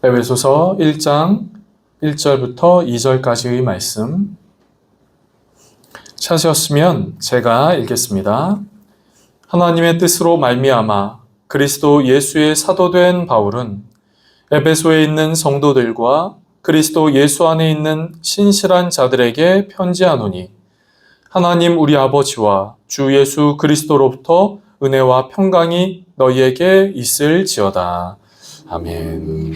에베소서 1장 1절부터 2절까지의 말씀 찾으셨으면 제가 읽겠습니다. 하나님의 뜻으로 말미암아 그리스도 예수의 사도된 바울은 에베소에 있는 성도들과 그리스도 예수 안에 있는 신실한 자들에게 편지하노니 하나님 우리 아버지와 주 예수 그리스도로부터 은혜와 평강이 너희에게 있을지어다. 아멘.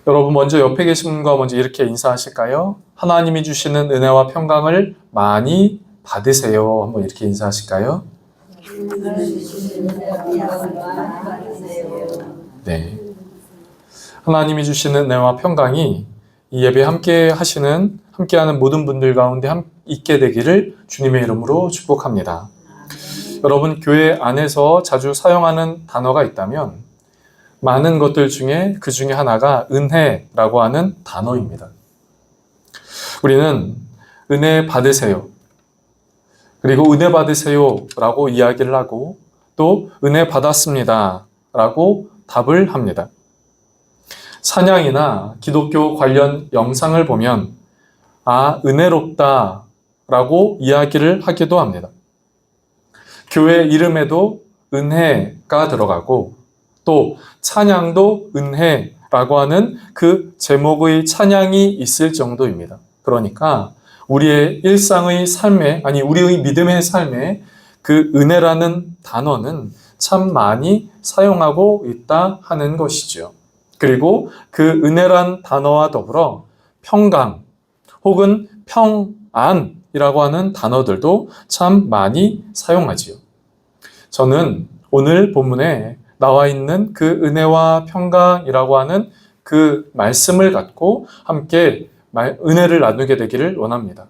여러분 먼저 옆에 계신 분과 먼저 이렇게 인사하실까요? 하나님이 주시는 은혜와 평강을 많이 받으세요. 한번 이렇게 인사하실까요? 네. 하나님이 주시는 은혜와 평강이 이 예배 함께하는 모든 분들 가운데 있게 되기를 주님의 이름으로 축복합니다. 여러분 교회 안에서 자주 사용하는 단어가 있다면 많은 것들 중에 그 중에 하나가 은혜라고 하는 단어입니다. 우리는 은혜 받으세요. 그리고 은혜 받으세요 라고 이야기를 하고 또 은혜 받았습니다 라고 답을 합니다. 찬양이나 기독교 관련 영상을 보면 은혜롭다 라고 이야기를 하기도 합니다. 교회 이름에도 은혜가 들어가고 또 찬양도 은혜라고 하는 그 제목의 찬양이 있을 정도입니다. 그러니까 우리의 일상의 삶에, 우리의 믿음의 삶에 그 은혜라는 단어는 참 많이 사용하고 있다 하는 것이죠. 그리고 그 은혜란 단어와 더불어 평강 혹은 평안이라고 하는 단어들도 참 많이 사용하지요. 저는 오늘 본문에 나와 있는 그 은혜와 평강이라고 하는 그 말씀을 갖고 함께 은혜를 나누게 되기를 원합니다.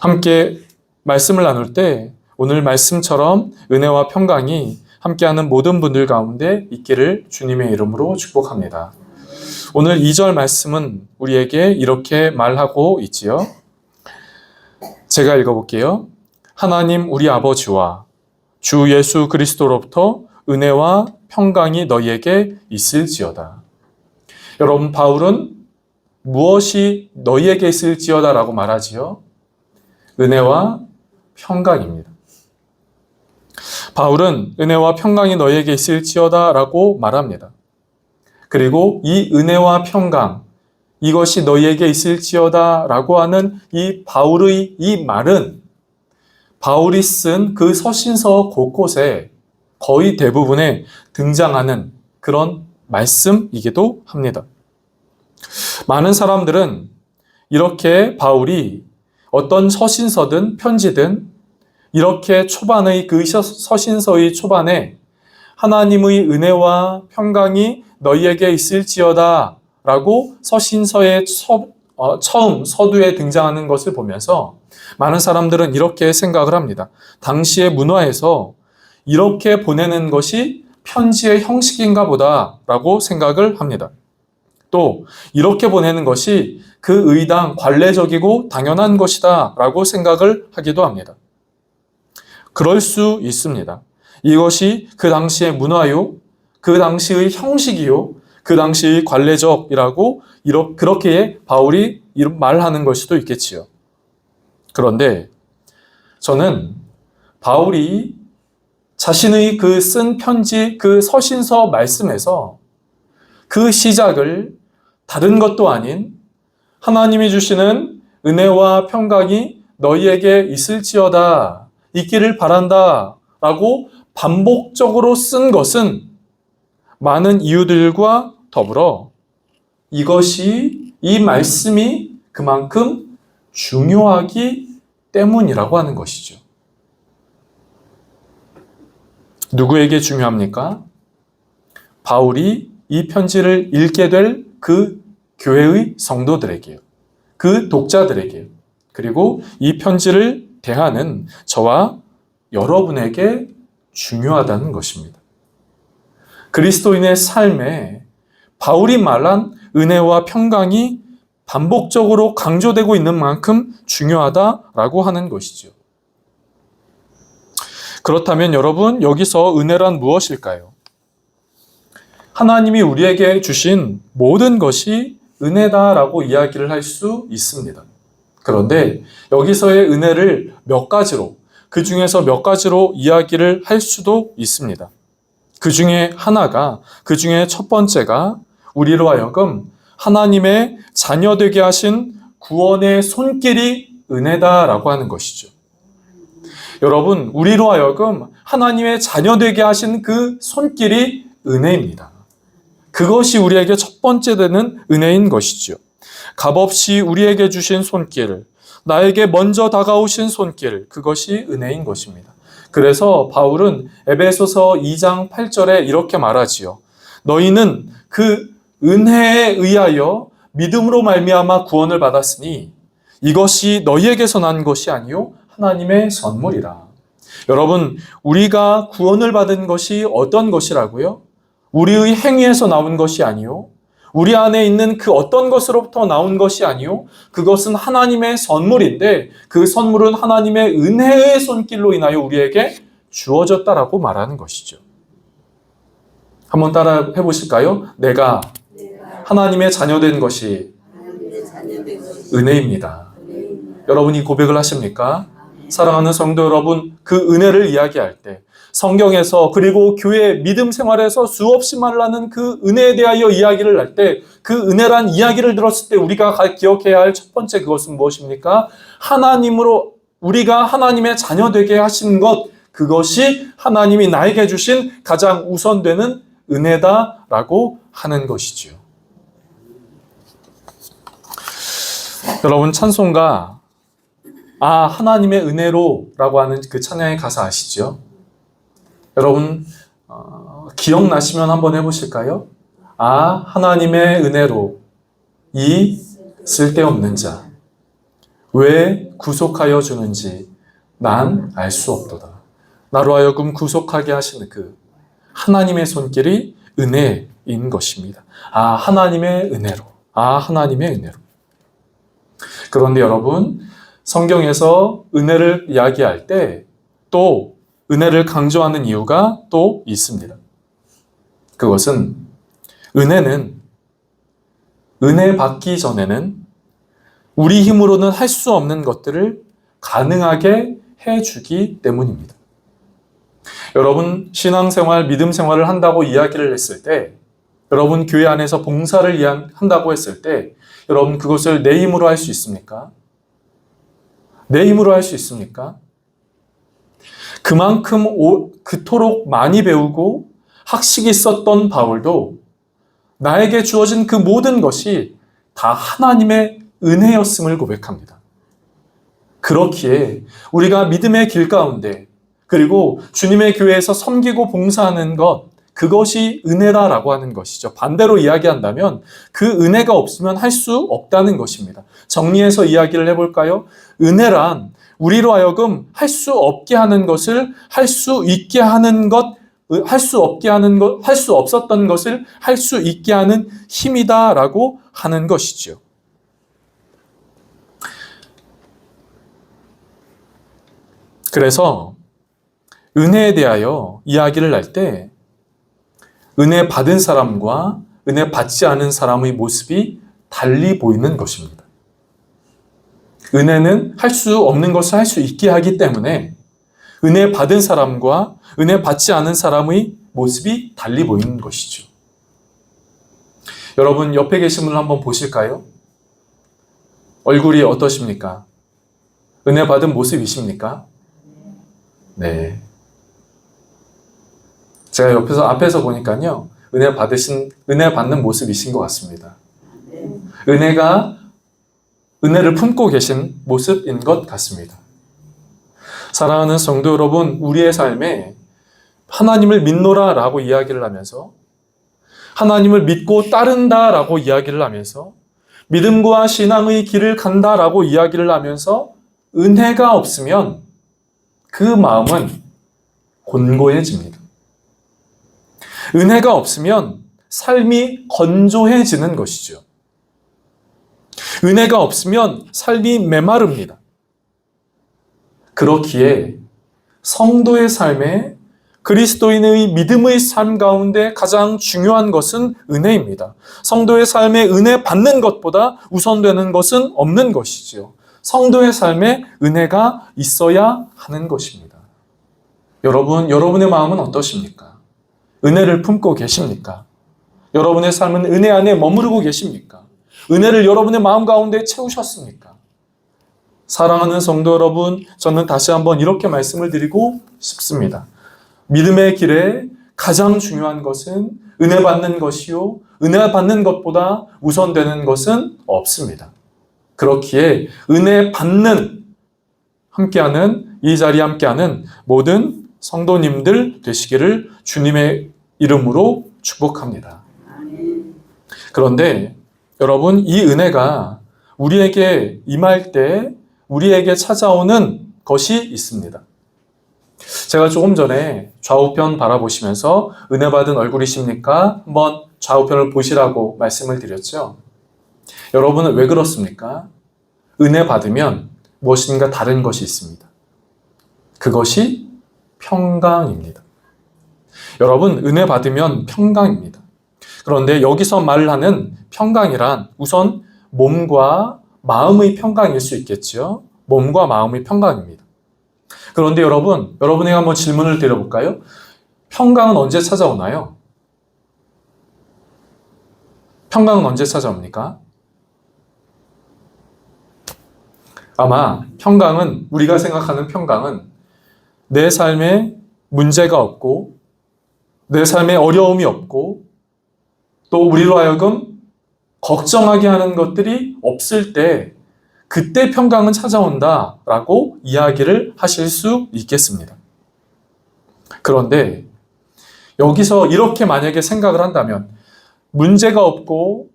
함께 말씀을 나눌 때 오늘 말씀처럼 은혜와 평강이 함께하는 모든 분들 가운데 있기를 주님의 이름으로 축복합니다. 오늘 2절 말씀은 우리에게 이렇게 말하고 있지요. 제가 읽어볼게요. 하나님 우리 아버지와 주 예수 그리스도로부터 은혜와 평강이 너희에게 있을지어다. 여러분 바울은 무엇이 너희에게 있을지어다 라고 말하지요? 은혜와 평강입니다. 바울은 은혜와 평강이 너희에게 있을지어다 라고 말합니다. 그리고 이 은혜와 평강, 이것이 너희에게 있을지어다 라고 하는 이 바울의 이 말은 바울이 쓴 그 서신서 곳곳에 거의 대부분에 등장하는 그런 말씀이기도 합니다. 많은 사람들은 이렇게 바울이 어떤 서신서든 편지든 이렇게 초반의 그 서신서의 초반에 하나님의 은혜와 평강이 너희에게 있을지어다 라고 서신서의 처음 서두에 등장하는 것을 보면서 많은 사람들은 이렇게 생각을 합니다. 당시의 문화에서 이렇게 보내는 것이 편지의 형식인가 보다 라고 생각을 합니다. 또 이렇게 보내는 것이 그 의당 관례적이고 당연한 것이다 라고 생각을 하기도 합니다. 그럴 수 있습니다. 이것이 그 당시의 문화요, 그 당시의 형식이요, 그 당시의 관례적이라고 그렇게 바울이 말하는 걸 수도 있겠지요. 그런데 저는 바울이 자신의 그 쓴 편지, 그 서신서 말씀에서 그 시작을 다른 것도 아닌 하나님이 주시는 은혜와 평강이 너희에게 있을지어다, 있기를 바란다 라고 반복적으로 쓴 것은 많은 이유들과 더불어 이 말씀이 그만큼 중요하기 때문이라고 하는 것이죠. 누구에게 중요합니까? 바울이 이 편지를 읽게 될 그 교회의 성도들에게요. 그 독자들에게요. 그리고 이 편지를 대하는 저와 여러분에게 중요하다는 것입니다. 그리스도인의 삶에 바울이 말한 은혜와 평강이 반복적으로 강조되고 있는 만큼 중요하다라고 하는 것이죠. 그렇다면 여러분, 여기서 은혜란 무엇일까요? 하나님이 우리에게 주신 모든 것이 은혜다라고 이야기를 할 수 있습니다. 그런데 여기서의 은혜를 몇 가지로, 그 중에서 몇 가지로 이야기를 할 수도 있습니다. 그 중에 하나가, 그 중에 첫 번째가 우리로 하여금 하나님의 자녀되게 하신 구원의 손길이 은혜다라고 하는 것이죠. 여러분, 우리로 하여금 하나님의 자녀되게 하신 그 손길이 은혜입니다. 그것이 우리에게 첫 번째 되는 은혜인 것이죠. 값없이 우리에게 주신 손길, 나에게 먼저 다가오신 손길, 그것이 은혜인 것입니다. 그래서 바울은 에베소서 2장 8절에 이렇게 말하지요. 너희는 그 은혜에 의하여 믿음으로 말미암아 구원을 받았으니 이것이 너희에게서 난 것이 아니요 하나님의 선물이라. 여러분, 우리가 구원을 받은 것이 어떤 것이라고요? 우리의 행위에서 나온 것이 아니요 우리 안에 있는 그 어떤 것으로부터 나온 것이 아니요 그것은 하나님의 선물인데 그 선물은 하나님의 은혜의 손길로 인하여 우리에게 주어졌다라고 말하는 것이죠. 한번 따라 해보실까요? 내가 하나님의 자녀된 것이 은혜입니다. 여러분이 고백을 하십니까? 사랑하는 성도 여러분, 그 은혜를 이야기할 때 성경에서 그리고 교회 믿음 생활에서 수없이 말하는 그 은혜에 대하여 이야기를 할 때 그 은혜란 이야기를 들었을 때 우리가 기억해야 할 첫 번째 그것은 무엇입니까? 하나님으로 우리가 하나님의 자녀 되게 하신 것, 그것이 하나님이 나에게 주신 가장 우선되는 은혜다라고 하는 것이지요. 여러분, 찬송가 하나님의 은혜로라고 하는 그 찬양의 가사 아시죠? 여러분 기억나시면 한번 해보실까요? 하나님의 은혜로 이 쓸데없는 자 왜 구속하여 주는지 난 알 수 없도다. 나로 하여금 구속하게 하시는 그 하나님의 손길이 은혜인 것입니다. 하나님의 은혜로. 하나님의 은혜로. 그런데 여러분, 성경에서 은혜를 이야기할 때 또 은혜를 강조하는 이유가 또 있습니다. 그것은 은혜는 은혜 받기 전에는 우리 힘으로는 할 수 없는 것들을 가능하게 해주기 때문입니다. 여러분, 신앙생활, 믿음생활을 한다고 이야기를 했을 때, 여러분 교회 안에서 봉사를 한다고 했을 때 여러분 그것을 내 힘으로 할 수 있습니까? 내 힘으로 할 수 있습니까? 그만큼 그토록 많이 배우고 학식이 있었던 바울도 나에게 주어진 그 모든 것이 다 하나님의 은혜였음을 고백합니다. 그렇기에 우리가 믿음의 길 가운데 그리고 주님의 교회에서 섬기고 봉사하는 것, 그것이 은혜다라고 하는 것이죠. 반대로 이야기한다면 그 은혜가 없으면 할 수 없다는 것입니다. 정리해서 이야기를 해볼까요? 은혜란 우리로 하여금 할 수 없게 하는 것을 할 수 있게 하는 것, 할 수 없게 하는 것, 할 수 없었던 것을 할 수 있게 하는 힘이다라고 하는 것이죠. 그래서 은혜에 대하여 이야기를 할 때 은혜 받은 사람과 은혜 받지 않은 사람의 모습이 달리 보이는 것입니다. 은혜는 할 수 없는 것을 할 수 있게 하기 때문에 은혜 받은 사람과 은혜 받지 않은 사람의 모습이 달리 보이는 것이죠. 여러분 옆에 계신 분을 한번 보실까요? 얼굴이 어떠십니까? 은혜 받은 모습이십니까? 네. 제가 앞에서 보니까요, 은혜 받는 모습이신 것 같습니다. 은혜를 품고 계신 모습인 것 같습니다. 사랑하는 성도 여러분, 우리의 삶에 하나님을 믿노라 라고 이야기를 하면서 하나님을 믿고 따른다 라고 이야기를 하면서 믿음과 신앙의 길을 간다 라고 이야기를 하면서 은혜가 없으면 그 마음은 곤고해집니다. 은혜가 없으면 삶이 건조해지는 것이죠. 은혜가 없으면 삶이 메마릅니다. 그렇기에 성도의 삶에 그리스도인의 믿음의 삶 가운데 가장 중요한 것은 은혜입니다. 성도의 삶에 은혜 받는 것보다 우선되는 것은 없는 것이지요. 성도의 삶에 은혜가 있어야 하는 것입니다. 여러분, 여러분의 마음은 어떠십니까? 은혜를 품고 계십니까? 여러분의 삶은 은혜 안에 머무르고 계십니까? 은혜를 여러분의 마음 가운데 채우셨습니까? 사랑하는 성도 여러분, 저는 다시 한번 이렇게 말씀을 드리고 싶습니다. 믿음의 길에 가장 중요한 것은 은혜 받는 것이요, 은혜 받는 것보다 우선되는 것은 없습니다. 그렇기에 은혜 받는 함께하는 이 자리에 함께하는 모든 성도님들 되시기를 주님의 이름으로 축복합니다. 그런데 여러분, 이 은혜가 우리에게 임할 때 우리에게 찾아오는 것이 있습니다. 제가 조금 전에 좌우편 바라보시면서 은혜 받은 얼굴이십니까? 한번 좌우편을 보시라고 말씀을 드렸죠. 여러분은 왜 그렇습니까? 은혜 받으면 무엇인가 다른 것이 있습니다. 그것이 평강입니다. 여러분, 은혜 받으면 평강입니다. 그런데 여기서 말하는 평강이란 우선 몸과 마음의 평강일 수 있겠죠. 몸과 마음의 평강입니다. 그런데 여러분에게 한번 질문을 드려볼까요? 평강은 언제 찾아오나요? 평강은 언제 찾아옵니까? 아마 평강은, 우리가 생각하는 평강은 내 삶에 문제가 없고 내 삶에 어려움이 없고 또 우리로 하여금 걱정하게 하는 것들이 없을 때 그때 평강은 찾아온다라고 이야기를 하실 수 있겠습니다. 그런데 여기서 이렇게 만약에 생각을 한다면 문제가 없고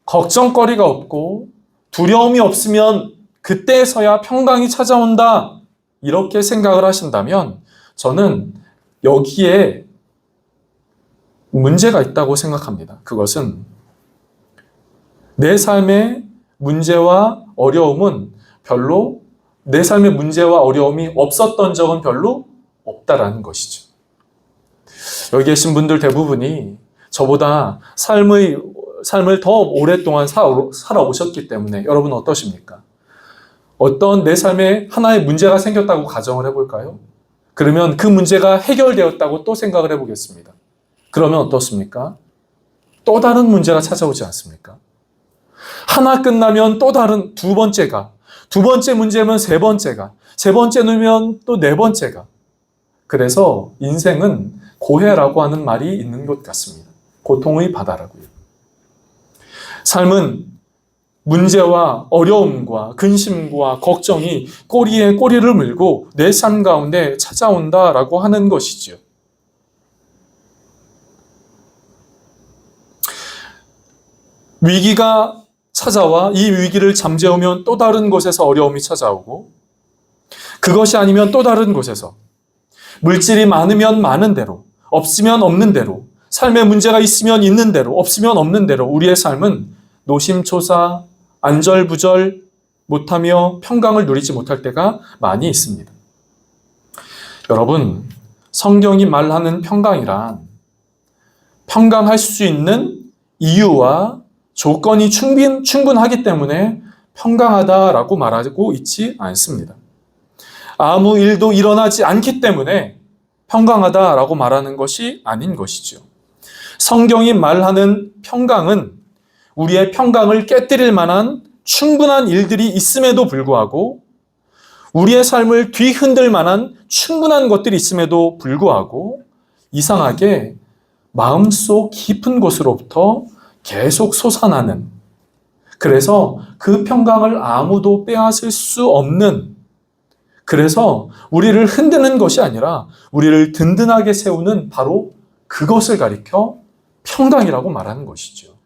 걱정거리가 없고 두려움이 없으면 그때서야 평강이 찾아온다 이렇게 생각을 하신다면 저는 여기에 문제가 있다고 생각합니다. 그것은 내 삶의 문제와 어려움은 별로, 내 삶의 문제와 어려움이 없었던 적은 별로 없다라는 것이죠. 여기 계신 분들 대부분이 저보다 삶을 더 오랫동안 살아오셨기 때문에 여러분 어떠십니까? 어떤 내 삶에 하나의 문제가 생겼다고 가정을 해볼까요? 그러면 그 문제가 해결되었다고 또 생각을 해보겠습니다. 그러면 어떻습니까? 또 다른 문제가 찾아오지 않습니까? 하나 끝나면 또 다른 두 번째가, 두 번째 문제면 세 번째가, 세 번째면 또 네 번째가. 그래서 인생은 고해라고 하는 말이 있는 것 같습니다. 고통의 바다라고요. 삶은 문제와 어려움과 근심과 걱정이 꼬리에 꼬리를 물고 내 삶 가운데 찾아온다라고 하는 것이지요. 위기가 찾아와 이 위기를 잠재우면 또 다른 곳에서 어려움이 찾아오고 그것이 아니면 또 다른 곳에서 물질이 많으면 많은 대로 없으면 없는 대로 삶에 문제가 있으면 있는 대로 없으면 없는 대로 우리의 삶은 노심초사 안절부절 못하며 평강을 누리지 못할 때가 많이 있습니다. 여러분, 성경이 말하는 평강이란 평강할 수 있는 이유와 조건이 충분하기 때문에 평강하다라고 말하고 있지 않습니다. 아무 일도 일어나지 않기 때문에 평강하다라고 말하는 것이 아닌 것이죠. 성경이 말하는 평강은 우리의 평강을 깨뜨릴 만한 충분한 일들이 있음에도 불구하고 우리의 삶을 뒤흔들 만한 충분한 것들이 있음에도 불구하고 이상하게 마음속 깊은 곳으로부터 계속 솟아나는, 그래서 그 평강을 아무도 빼앗을 수 없는, 그래서 우리를 흔드는 것이 아니라 우리를 든든하게 세우는 바로 그것을 가리켜 평강이라고 말하는 것이죠.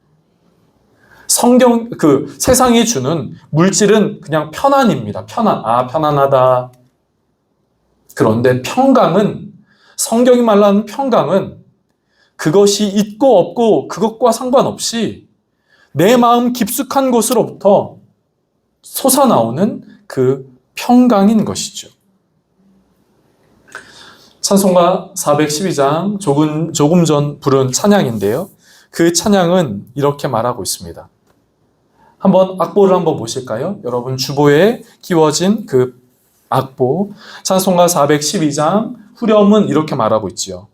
세상이 주는 물질은 그냥 편안입니다. 편안하다. 그런데 평강은, 성경이 말하는 평강은 그것이 있고 없고 그것과 상관없이 내 마음 깊숙한 곳으로부터 솟아나오는 그 평강인 것이죠. 찬송가 412장 조금 전 부른 찬양인데요. 그 찬양은 이렇게 말하고 있습니다. 한번 악보를 한번 보실까요? 여러분 주보에 끼워진 그 악보, 찬송가 412장 후렴은 이렇게 말하고 있지요.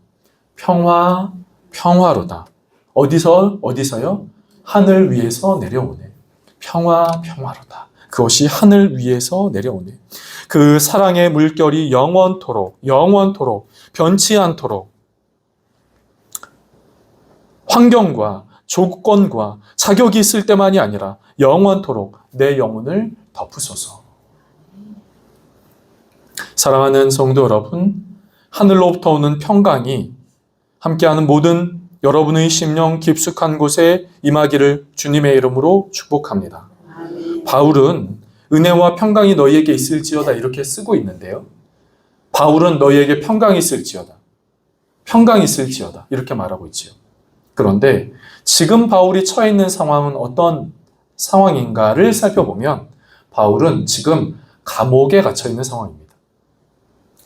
평화, 평화로다. 어디서요? 하늘 위에서 내려오네. 평화, 평화로다. 그것이 하늘 위에서 내려오네. 그 사랑의 물결이 영원토록 변치 않도록 환경과 조건과 자격이 있을 때만이 아니라 영원토록 내 영혼을 덮으소서. 사랑하는 성도 여러분, 하늘로부터 오는 평강이 함께하는 모든 여러분의 심령 깊숙한 곳에 임하기를 주님의 이름으로 축복합니다. 바울은 은혜와 평강이 너희에게 있을지어다 이렇게 쓰고 있는데요. 바울은 너희에게 평강이 있을지어다. 평강이 있을지어다. 이렇게 말하고 있지요. 그런데 지금 바울이 처해 있는 상황은 어떤 상황인가를 살펴보면 바울은 지금 감옥에 갇혀 있는 상황입니다.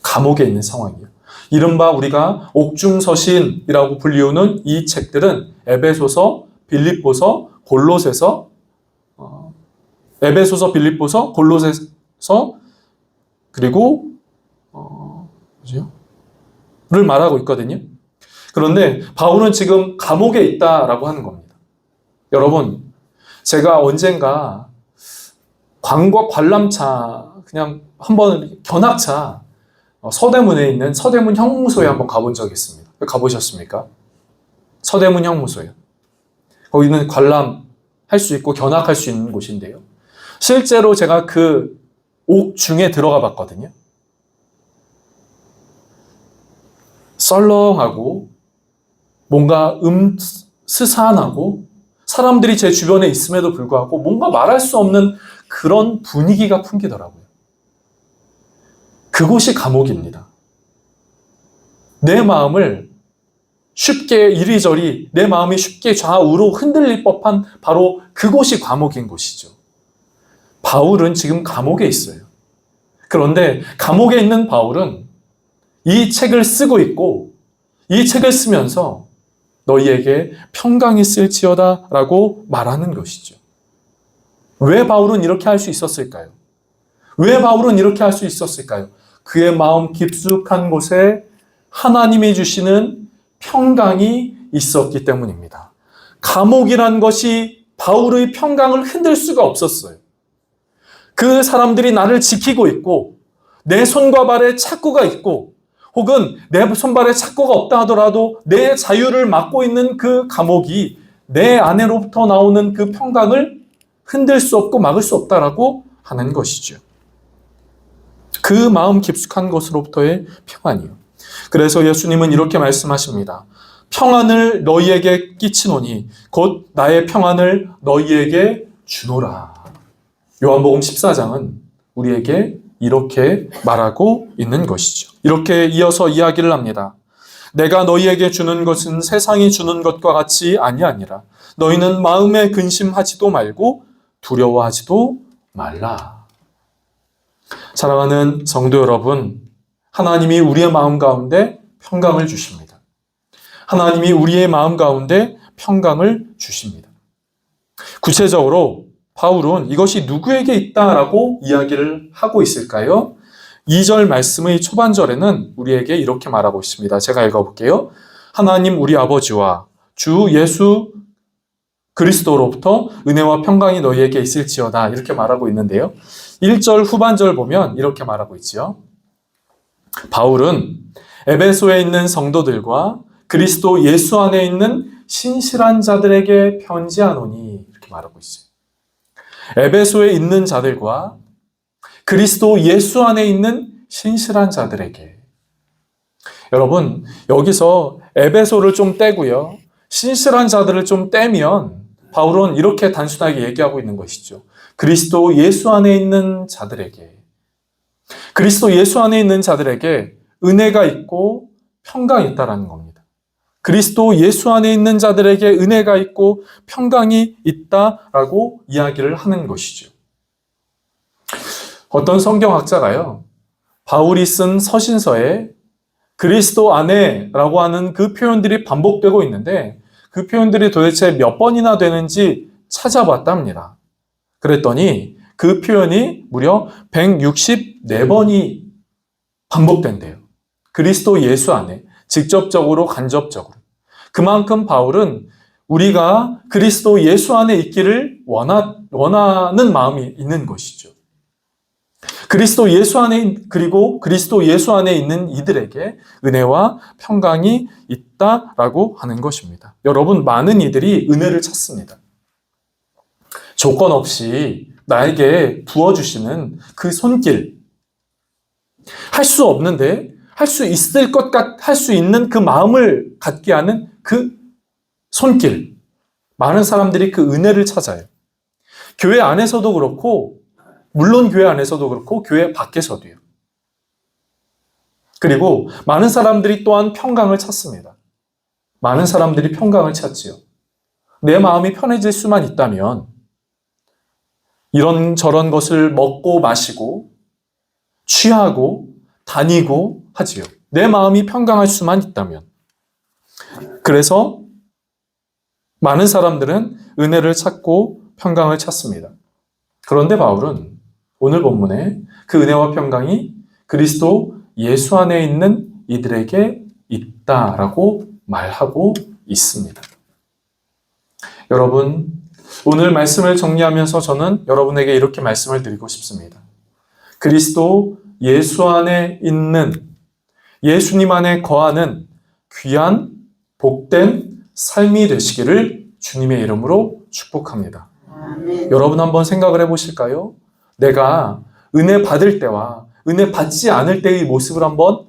감옥에 있는 상황이에요. 이른바 우리가 옥중서신이라고 불리우는 이 책들은 에베소서, 빌립보서, 골로새서, 에베소서, 빌립보서, 골로새서, 그리고 를 말하고 있거든요. 그런데 바울은 지금 감옥에 있다라고 하는 겁니다. 여러분, 제가 언젠가 관람차, 그냥 한번 견학차, 서대문에 있는 서대문 형무소에 한번 가본 적이 있습니다. 가보셨습니까? 서대문 형무소요. 거기는 관람할 수 있고 견학할 수 있는 곳인데요. 실제로 제가 그 옥중에 들어가 봤거든요. 썰렁하고 뭔가 스산하고 사람들이 제 주변에 있음에도 불구하고 뭔가 말할 수 없는 그런 분위기가 풍기더라고요. 그곳이 감옥입니다. 내 마음을 쉽게 이리저리 내 마음이 쉽게 좌우로 흔들릴 법한 바로 그곳이 감옥인 곳이죠. 바울은 지금 감옥에 있어요. 그런데 감옥에 있는 바울은 이 책을 쓰고 있고 이 책을 쓰면서 너희에게 평강이 있을지어다 라고 말하는 것이죠. 왜 바울은 이렇게 할 수 있었을까요? 왜 바울은 이렇게 할 수 있었을까요? 그의 마음 깊숙한 곳에 하나님이 주시는 평강이 있었기 때문입니다. 감옥이란 것이 바울의 평강을 흔들 수가 없었어요. 그 사람들이 나를 지키고 있고 내 손과 발에 착고가 있고 혹은 내 손발에 착고가 없다 하더라도 내 자유를 막고 있는 그 감옥이 내 안에로부터 나오는 그 평강을 흔들 수 없고 막을 수 없다라고 하는 것이죠. 그 마음 깊숙한 곳으로부터의 평안이요. 그래서 예수님은 이렇게 말씀하십니다. 평안을 너희에게 끼치노니 곧 나의 평안을 너희에게 주노라. 요한복음 14장은 우리에게 이렇게 말하고 있는 것이죠. 이렇게 이어서 이야기를 합니다. 내가 너희에게 주는 것은 세상이 주는 것과 같이 아니하니라. 너희는 마음에 근심하지도 말고 두려워하지도 말라. 사랑하는 성도 여러분, 하나님이 우리의 마음 가운데 평강을 주십니다. 하나님이 우리의 마음 가운데 평강을 주십니다. 구체적으로 바울은 이것이 누구에게 있다라고 이야기를 하고 있을까요? 2절 말씀의 초반절에는 우리에게 이렇게 말하고 있습니다. 제가 읽어볼게요. 하나님 우리 아버지와 주 예수 그리스도로부터 은혜와 평강이 너희에게 있을지어다 이렇게 말하고 있는데요. 1절 후반절 보면 이렇게 말하고 있지요. 바울은 에베소에 있는 성도들과 그리스도 예수 안에 있는 신실한 자들에게 편지하노니 이렇게 말하고 있어요. 에베소에 있는 자들과 그리스도 예수 안에 있는 신실한 자들에게. 여러분, 여기서 에베소를 좀 떼고요. 신실한 자들을 좀 떼면 바울은 이렇게 단순하게 얘기하고 있는 것이죠. 그리스도 예수 안에 있는 자들에게. 그리스도 예수 안에 있는 자들에게 은혜가 있고 평강이 있다라는 겁니다. 그리스도 예수 안에 있는 자들에게 은혜가 있고 평강이 있다라고 이야기를 하는 것이죠. 어떤 성경학자가요, 바울이 쓴 서신서에 그리스도 안에라고 하는 그 표현들이 반복되고 있는데 그 표현들이 도대체 몇 번이나 되는지 찾아봤답니다. 그랬더니 그 표현이 무려 164번이 반복된대요. 그리스도 예수 안에 직접적으로 간접적으로. 그만큼 바울은 우리가 그리스도 예수 안에 있기를 원하는 마음이 있는 것이죠. 그리스도 예수 안에, 그리고 그리스도 예수 안에 있는 이들에게 은혜와 평강이 있다라고 하는 것입니다. 여러분, 많은 이들이 은혜를 찾습니다. 조건 없이 나에게 부어주시는 그 손길. 할 수 없는데 할 수 있을 할 수 있는 그 마음을 갖게 하는 그 손길. 많은 사람들이 그 은혜를 찾아요. 교회 안에서도 그렇고, 물론 교회 안에서도 그렇고, 교회 밖에서도요. 그리고 많은 사람들이 또한 평강을 찾습니다. 많은 사람들이 평강을 찾지요. 내 마음이 편해질 수만 있다면, 이런저런 것을 먹고 마시고, 취하고, 다니고 하지요. 내 마음이 평강할 수만 있다면. 그래서 많은 사람들은 은혜를 찾고 평강을 찾습니다. 그런데 바울은 오늘 본문에 그 은혜와 평강이 그리스도 예수 안에 있는 이들에게 있다라고 말하고 있습니다. 여러분, 오늘 말씀을 정리하면서 저는 여러분에게 이렇게 말씀을 드리고 싶습니다. 그리스도 예수 안에 있는, 예수님 안에 거하는 귀한 복된 삶이 되시기를 주님의 이름으로 축복합니다. 아멘. 여러분 한번 생각을 해보실까요? 내가 은혜 받을 때와 은혜 받지 않을 때의 모습을 한번,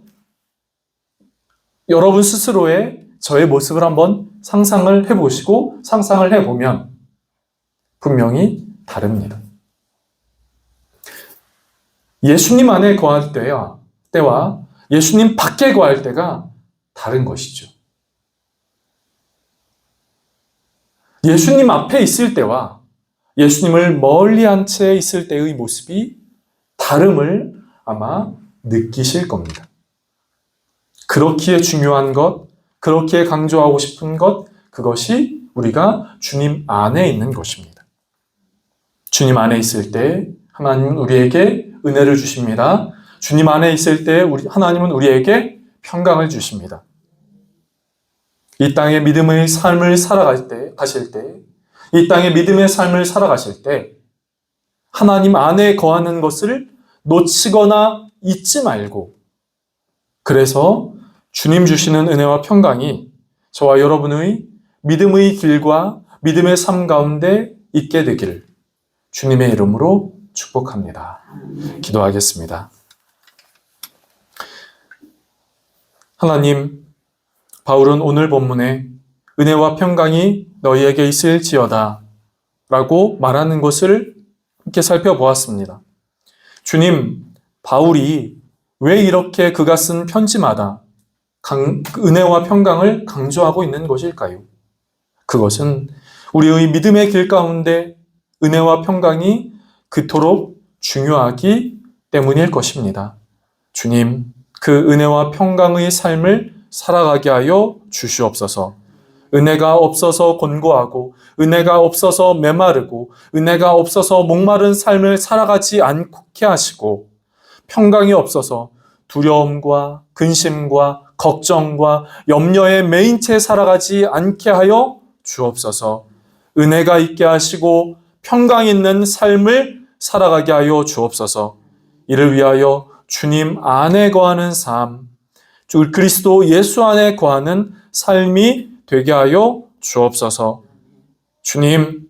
여러분 스스로의 저의 모습을 한번 상상을 해보시고 상상을 해보면 분명히 다릅니다. 예수님 안에 거할 때와 예수님 밖에 거할 때가 다른 것이죠. 예수님 앞에 있을 때와 예수님을 멀리한 채 있을 때의 모습이 다름을 아마 느끼실 겁니다. 그렇기에 중요한 것, 그렇기에 강조하고 싶은 것, 그것이 우리가 주님 안에 있는 것입니다. 주님 안에 있을 때 하나님은 우리에게 은혜를 주십니다. 주님 안에 있을 때 하나님은 우리에게 평강을 주십니다. 이 땅의 믿음의 삶을 가실 때, 이 땅의 믿음의 삶을 살아가실 때, 하나님 안에 거하는 것을 놓치거나 잊지 말고, 그래서 주님 주시는 은혜와 평강이 저와 여러분의 믿음의 길과 믿음의 삶 가운데 있게 되기를 주님의 이름으로 축복합니다. 기도하겠습니다. 하나님, 바울은 오늘 본문에 은혜와 평강이 너희에게 있을지어다 라고 말하는 것을 함께 살펴보았습니다. 주님, 바울이 왜 이렇게 그가 쓴 편지마다 은혜와 평강을 강조하고 있는 것일까요? 그것은 우리의 믿음의 길 가운데 은혜와 평강이 그토록 중요하기 때문일 것입니다. 주님, 그 은혜와 평강의 삶을 살아가게 하여 주시옵소서. 은혜가 없어서 곤고하고, 은혜가 없어서 메마르고, 은혜가 없어서 목마른 삶을 살아가지 않게 하시고, 평강이 없어서 두려움과 근심과 걱정과 염려에 매인 채 살아가지 않게 하여 주옵소서. 은혜가 있게 하시고 평강 있는 삶을 살아가게 하여 주옵소서. 이를 위하여 주님 안에 거하는 삶, 그리스도 예수 안에 거하는 삶이 되게 하여 주옵소서. 주님,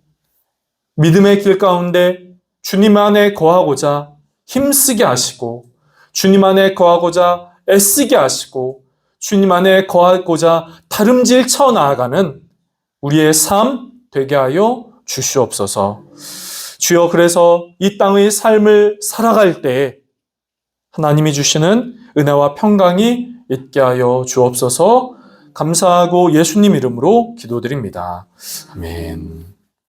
믿음의 길 가운데 주님 안에 거하고자 힘쓰게 하시고, 주님 안에 거하고자 애쓰게 하시고, 주님 안에 거하고자 다름질 쳐 나아가는 우리의 삶 되게 하여 주시옵소서. 주여, 그래서 이 땅의 삶을 살아갈 때 하나님이 주시는 은혜와 평강이 있게 하여 주옵소서. 감사하고 예수님 이름으로 기도드립니다. 아멘.